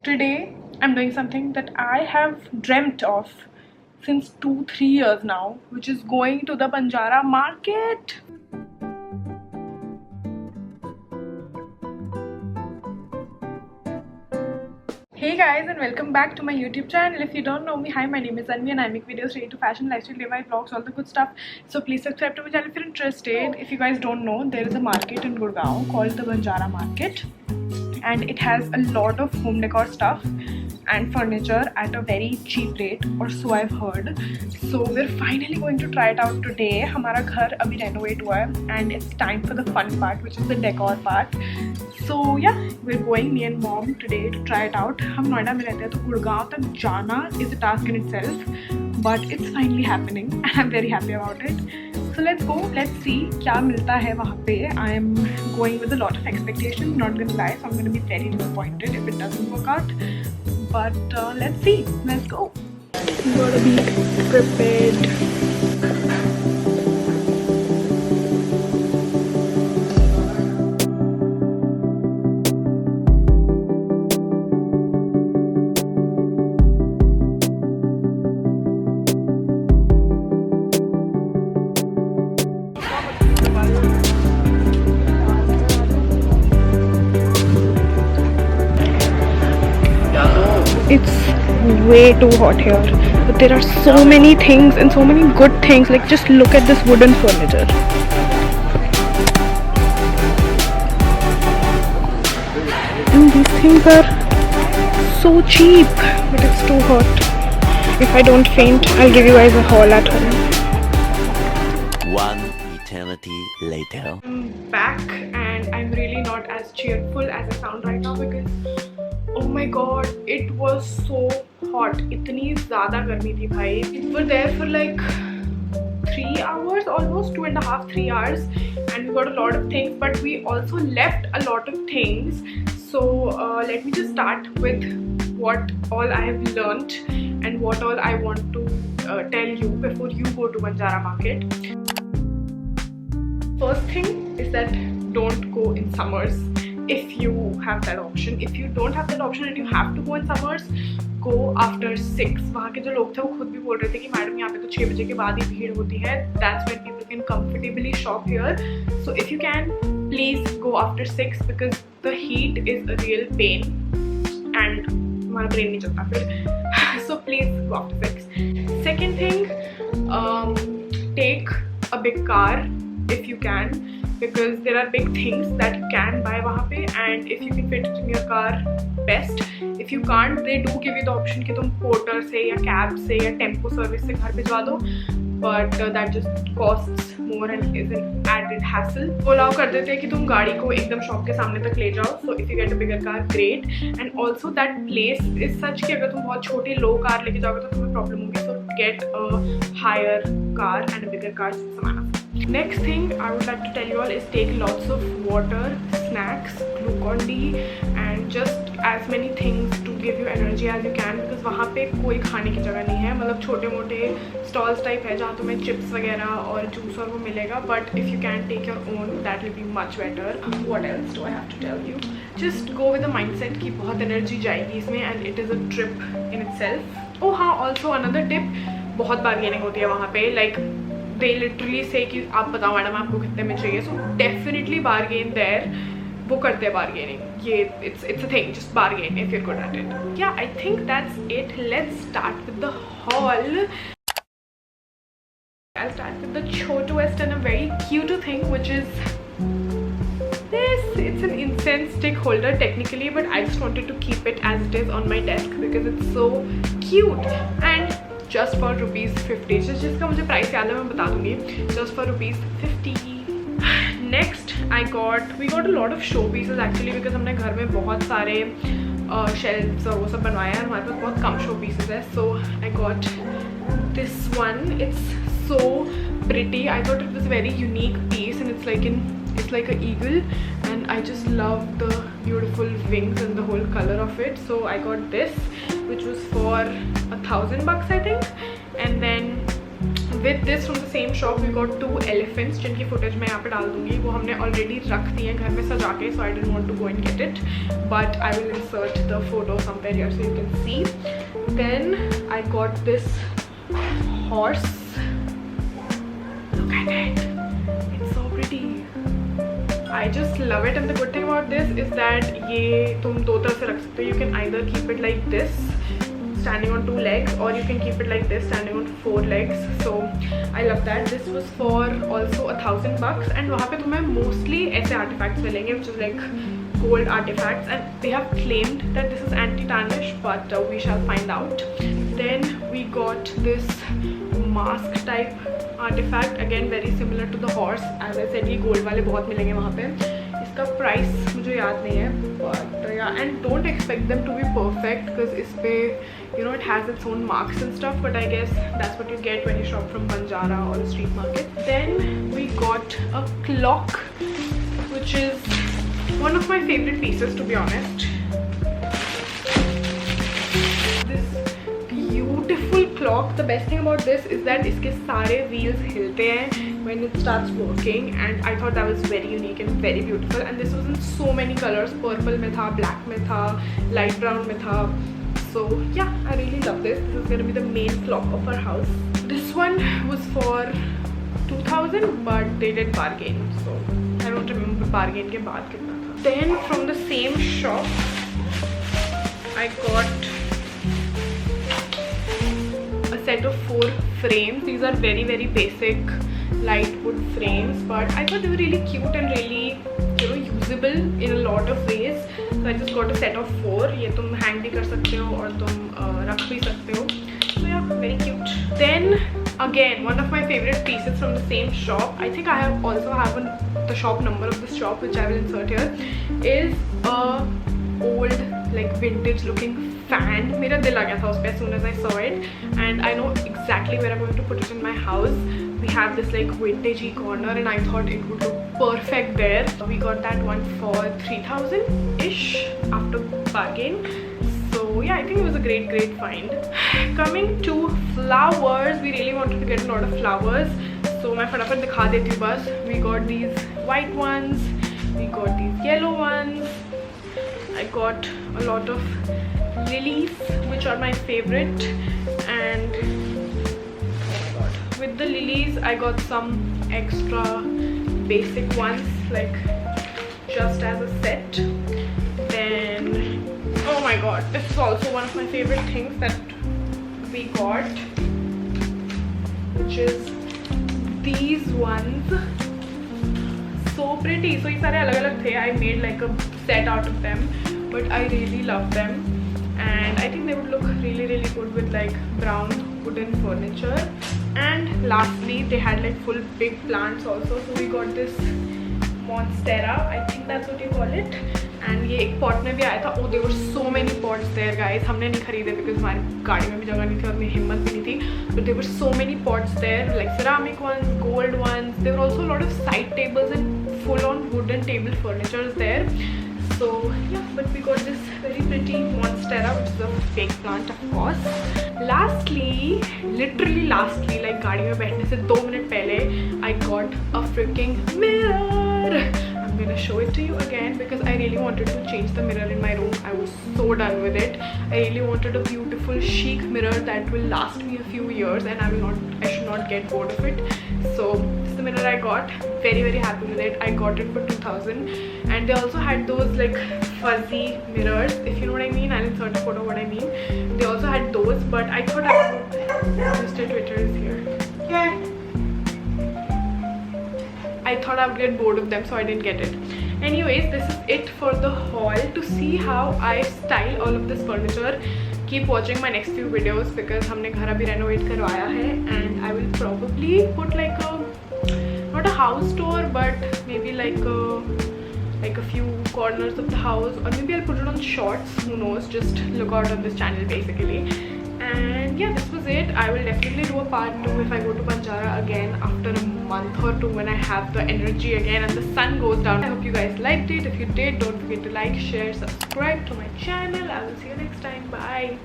Today I'm doing something that I have dreamt of since 2-3 years now, which is going to the Banjara market. Hey guys, and welcome back to my YouTube channel. If you don't know me, hi, my name is Anvi and I make videos related to fashion, lifestyle, DIY vlogs, all the good stuff. So please subscribe to my channel if you're interested. If you guys don't know, there is a market in Gurgaon called the Banjara Market, and it has a lot of home decor stuff and furniture at a very cheap rate, or so I've heard. So we're finally going to try it out today. हमारा घर अभी renovate हुआ है and it's time for the fun part, which is the decor part. So yeah, we're going, me and mom, today to try it out. हम नोएडा में रहते हैं तो गुड़गांव तक जाना is a task in itself, but it's finally happening and I'm very happy about it. So let's go, let's see क्या मिलता है वहाँ पे. I am going with a lot of expectations, not gonna lie, so I'm gonna be very disappointed if it doesn't work out. But let's see, let's go. Gotta be prepared. It's way too hot here, but there are so many things and so many good things. Like, just look at this wooden furniture. And these things are so cheap, but it's too hot. If I don't faint, I'll give you guys a haul at home. One eternity later. I'm back and I'm really not as cheerful as I sound right now because oh my god, it was so hot. इतनी ज़्यादा गर्मी थी भाई. We were there for like 3 hours, almost 2.5-3 hours, and we got a lot of things, but we also left a lot of things. So let me just start with what all I have learnt and what all I want to tell you before you go to Banjara Market. First thing is that don't go in summers if you have that option. If you don't have that option and you have to go in summers, go after 6. वहाँ के जो लोग थे वो खुद भी बोल रहे थे कि मैडम यहाँ पे तो 6 बजे के बाद ही भीड़ होती है. That's when people can comfortably shop here. So if you can, please go after 6 because the heat is a real pain and हमारा brain नहीं चलता फिर. So please go after 6. Second thing, take a big car if you can, because there are big things that you can buy वहाँ पे, and if you can fit it in your car, best. If you can't, they do give you the option कि तुम porter से या cab से या tempo service से घर भिजवा दो, but that just costs more and is an added hassle. वो allow कर देते हैं कि तुम गाड़ी को एकदम शॉप के सामने तक ले जाओ. So if you get a bigger car, great. And also that place is such कि अगर तुम बहुत छोटी low car लेके जाओगे तो तुम्हें problem होगी. So get a higher car and a bigger car समाना. Next thing I would like to tell you all is take lots of water, snacks, Glucon-D, and just as many things to give you energy as you can, because वहाँ पे कोई खाने की जगह नहीं है. मतलब छोटे मोटे stalls टाइप है जहाँ तुम्हें चिप्स वगैरह और जूस और वो मिलेगा, but if you can take your own, that will be much better. What else do I have to tell you? Just go with the mindset कि बहुत energy जाएगी इसमें and it is a trip in itself. Oh हाँ, also another tip, बहुत bargaining होती है वहाँ पे. Like they literally say कि आप बताओ मैडम आपको कितने में चाहिए. So definitely bargain there. वो करते हैं bargaining. ये it's a thing. Just bargain if you're good at it. Yeah, I think that's it. Let's start with the haul. I'll start with the chotest and a very cute thing, which is this. It's an incense stick holder technically, but I just wanted to keep it as it is on my desk because it's so cute. And just for ₹50. जिसका मुझे price याद है मैं बता दूंगी. Just for ₹50. Next we got a lot of show pieces actually, because हमने घर में बहुत सारे shelves और वो सब बनवाया है. हमारे पास बहुत कम show pieces है. So I got this one. It's so pretty. I thought it was a very unique piece, and it's like an eagle, and I just love the beautiful wings and the whole color of it. So I got this, which was for $1,000 I think. And then With this from the same shop we got 2 elephants जिनकी footage मैं यहाँ पे डाल दूँगी. वो हमने already रख दी हैं घर में सजा के, so I didn't want to go and get it, but I will insert the photo somewhere here so you can see. Then I got this horse. Look at it. It's so pretty. I just love it, and the good thing about this is that ये तुम दो तरह से रख सकते हो. You can either keep it like this, standing on 2 legs, or you can keep it like this, standing on 4 legs. So I love that. This was for also $1,000, and वहाँ पे तुम्हें mostly ऐसे artifacts मिलेंगे, which is like gold artifacts, and they have claimed that this is anti-tarnish, but we shall find out. Then we got this mask type artifact, again very similar to the horse. As I said, ये gold वाले बहुत मिलेंगे वहाँ पे. इसका price मुझे याद नहीं है, but yeah, and don't expect them to be perfect because इस पे you know it has its own marks and stuff, but I guess that's what you get when you shop from Banjara or a street market. Then we got a clock, which is one of my favorite pieces, to be honest. This beautiful clock. The best thing about this is that इसके सारे wheels हिलते हैं when it starts working, and I thought that was very unique and very beautiful. And this was in so many colors. Purple में था, black में था, light brown में था. So yeah, I really love this. This is going to be the main clock of our house. This one was for 2,000, but they did bargain, so I don't remember bargain के बाद कितना था. Then from the same shop I got a set of 4 frames. These are very basic light wood frames, but I thought they were really cute and really usable in a lot of ways. So I just got a set of 4. ये तुम hang भी कर सकते हो और तुम रख भी सकते हो. So yeah, very cute. Then again, one of my favorite pieces from the same shop. I think I also have the shop number of this shop, which I will insert here. Is a old like vintage looking fan. मेरा दिल आ गया था उस पे as soon as I saw it, and I know exactly where I'm going to put it in my house. We have this like vintagey corner, and I thought it would look perfect there. We got that one for 3,000-ish after bargain. So yeah, I think it was a great find. Coming to flowers, we really wanted to get a lot of flowers, so मैं फटाफट दिखा देती हूँ बस. We got these white ones, we got these yellow ones. I got a lot of lilies, which are my favorite, and with the lilies I got some extra basic ones, like just as a set. Then oh my god, this is also one of my favorite things that we got, which is these ones. So pretty. So ये सारे अलग अलग थे. I made like a set out of them, but I really love them, and I think they would look really good with like brown wooden furniture. And lastly, they had like full big plants also. So we got this monstera, I think that's what you call it, and ये एक pot में भी आया था. Oh, there were so many pots there, guys. हमने नहीं खरीदे because हमारी गाड़ी में भी जगह नहीं थी और मेरी हिम्मत भी नहीं थी. But there were so many pots there, like ceramic ones, gold ones. There were also a lot of side tables and full-on wooden table furniture there. So yeah, but we got this very pretty monstera, which is a fake plant, of course. Lastly, literally lastly, like गाड़ी में बैठने से 2 minute पहले, I got a freaking mirror. I'm gonna show it to you again because I really wanted to change the mirror in my room. I was so done with it. I really wanted a beautiful chic mirror that will last me a few years, and I should not get bored of it. So this is the mirror I got. Very happy with it. I got it for 2,000, and they also had those like fuzzy mirrors, if you know what I mean. I'll insert a photo of what I mean. They also had those, but I thought Mr. Twitter is here. Yeah. I thought I would get bored of them, so I didn't get it. Anyways, this is it for the haul. To see how I style all of this furniture, keep watching my next few videos because हमने घर अभी renovate करवाया है, and I will probably put like a not a house tour, but maybe like a few corners of the house, or maybe I'll put it on shorts, who knows. Just look out on this channel basically. And yeah, this was it. I will definitely do a part 2 if I go to Banjara again after a month or 2 when I have the energy again and the sun goes down. I hope you guys liked it. If you did, don't forget to like, share, subscribe to my channel. I will see you next time. Bye.